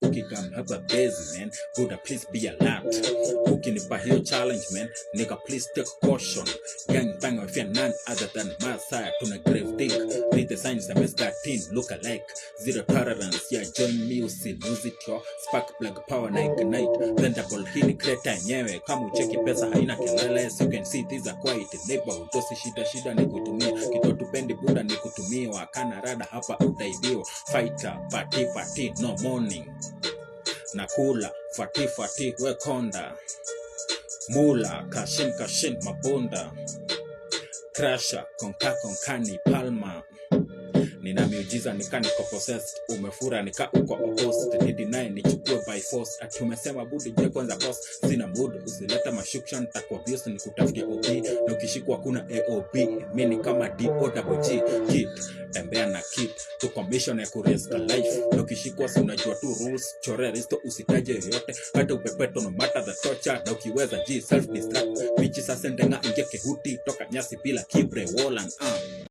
ukikam hapa base man, Buddha please be alert. Ukinipa hiyo challenge man, nigga please take caution. Gang bang if you're none other than Messiah. Tuna grave dig, read the signs that makes that team look alike. Zero tolerance, yeah join me lose it yo. Spark plug power na ignite, then double hili kreta yenyewe. Kama ucheki pesa haina kelele, so you can see these are quiet neighbor. Utosi shida ni kutumia, kitoto pendi Buddha ni kutumia. Wakana rada hapa utaibiwa. Fighter, party, no morning. Nakula, fati, we konda. Mula, kashin, mabunda. Crasher, konkani, palma. Nina miujiza nika niko possessed. Umefura nika uko opposed. Ni deny nichukue by force. Ati umesema budi je kwanza boss. Sina mood usileta mashuksha nitakuwa abuse ni kutafutia OB. Na ukishikwa kuna AOB. Mimi kama DOWG kid. Tembea na kid. To commission ya kureska life. Na ukishikwa si unajua tu rules. Chore risto usitaje yoyote. Hata upepeto no matter the torture. Na ukiweza G self destruct. Bichi sasa ndenga ingia kehuti. Toka nyasi bila kibre wallan